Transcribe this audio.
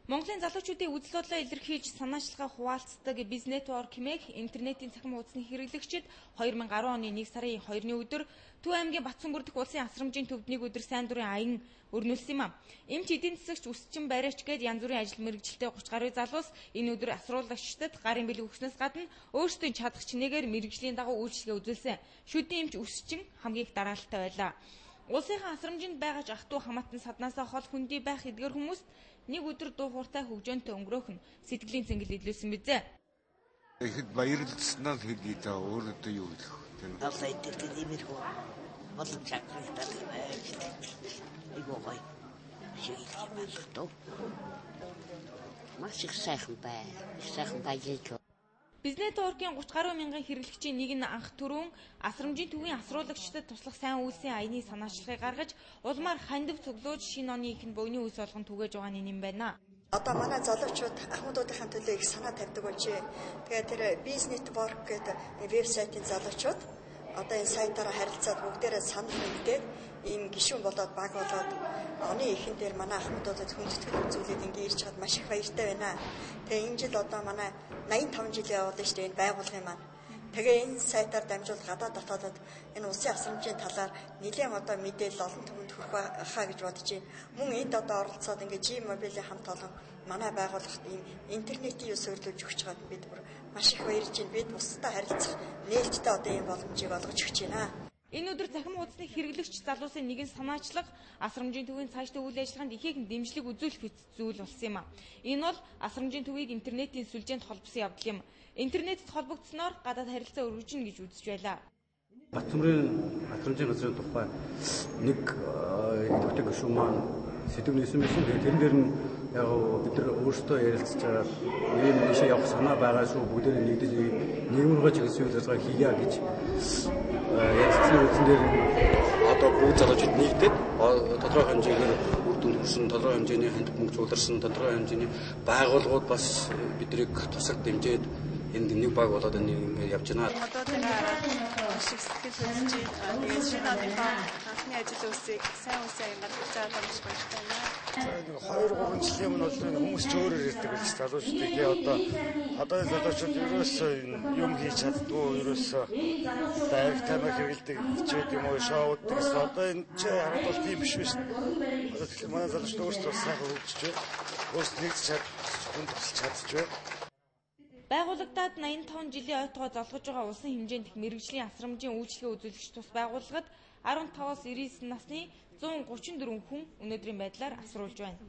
Монголын залуучуудын үзэл бодлоо илэрхийлж санаачлалгаа хуваалцдаг Бизнетворк хэмээх интернетийн цахим хуудасны хэрэглэгчид 2010 оны 1 сарын 2-ны өдөр Төв аймгийн Батцанбүр дэх улсын асрамжийн төвднийг өдөр сайн дурын аян өрнүүлсэн юм. Эмч эдийн засагч үсчин бариач гээд янз бүрийн ажил мэргэжилтэй 30 гаруй залуус энэ өдөр асруулагчдад гарын бэлэг өгснөөс гадна өөрсдийн чадах чинээгээр мэргэжлийн дагуу үйлчлэгээ үзүүлсэн. Шүдийн эмч үсчин хамгийн их дараалалтай байлаа. Улсынхаа асрамжинд байгаа ах トゥ хамаатан саднаасаа хол хүндий байх эдгээр хүмүүст нэг өдөр дуу хууртай хөгжөөнтэй өнгөрөөх нь сэтгэлийн цэнгэл илүүсэн бизээ. Ихэд баярлалцсанаа л хэлий та өөрөө юу хэлэх вэ? Алсай дээр имэрхүү болон чагтдаг байж. Игоогой. Шийдэх маш их сайхан бай. Сайхан байж. Бизнетворкийн 30 гаруй мянган хэрэглэгчийн нэг нь анх түрүүн асрамжийн төвийн асруулагчдад туслах сайн үйлсийн аяны санаачлагыг гаргаж улмаар хандив цуглуулж шинэ оны ихэнх буйны үйлс болгон түгээж байгаа юм байна. Одоо манай залуучууд ахмадуудын төлөө их санаа тавьдаг болжээ. Тэгээд тэр Бизнетворк гэдэг вебсайтын залуучууд одоо энэ сайтаараа харилцаад бүгдээрээ санал нэгдээд ийм гишүүн болоод баг болоод оны ихэнх дээр манай ахмадуудад хүндэтгэл үзүүлээд ингэ ирж чад маш их баяртай байна. Тэгээ энэ жил одоо манай 85 жил явуулсан шүү дээ энэ байгууллагын маань. Тэгээ энэ сайтаар дамжуул гадаад дотоодод энэ улсын асрамжийн талаар нэлээд одоо мэдээлэл олон түвшинд хүрэх байхаа гэж бодож байна. Мөн энд одоо оролцоод ингээ G-Mobile-ийн хамт олон манай байгууллагт ийм интернетийн юу суйрлуулж өгч байгаад бид бүр маш их баярлж байна. Бид бусдад харилцах нээлттэй одоо ийм боломжийг олгож өгч байна. Энэ өдөр цахим хуудасны хэрэглэгч залуусын нэгэн санаачлага асрамжийн төвийн цаашдаа үйл ажиллагаанд ихээхэн дэмжлэг үзүүлэх зүйл болсон юм а. Энэ бол асрамжийн төвийг интернетийн сүлжээнд холбосон явдал юм. Интернетэд холбогдсноор гадаад харилцаа өргөжнө гэж үзэж байлаа. Батцанбүрийн асрамжийн газрын тухай нэг идэвхтэй гишүүн маань сэдв нээсэн байсан. Тэрэн дээр нь яг бид нар өөрсдөө ярилцж байгаа ийм ийшээ явах санаа байгаа шүү. Бүгдээрээ нэгдэж нийгмийн чиглэсэн үйл ажиллагаа хийя гэж ярилцсан үндсэн дээр одоо бүгд залуучууд нэгдээд тодорхой хэмжээгээр үр дүнд хүрсэн, тодорхой хэмжээний хандив мөнгө зууларсан, тодорхой хэмжээний байгууллагууд бас биднийг тусаг дэмжиж энд нэг баг болоод ингэ явж байна. Одоо тэгээ шиг сэтгэл хөдлөж тэгээд шинэ оны анхны ажил үсийг сайн үсээ гаргаж байгаа юм шиг байна. 2-3 жилийн өмнө бол хүмүүс ч өөрөөр ирдэг гэж залуучдыг одоо залуучууд ерөөсөө юм хийж чаддгүй ерөөсөө дайв тамаа хэрэгэлдэг хичээд юм уу шоуд гэсэн одоо энэ ч хараад бол тийм биш биш. Одоо тэгэхээр манай залуучууд өөрсдөө сайхан хөгжиж байна. Өөрсдөө нэгж чадчих байна. Байгууллагадад 85 жилийн ойтгой золгож байгаа улсын хэмжээнд их мэргэжлийн асрамжийн үйлчлэгээ үзүүлэгч тус байгууллагад 15-аас 99 насны 134 хүн өнөөдрийн байдлаар асруулж байна.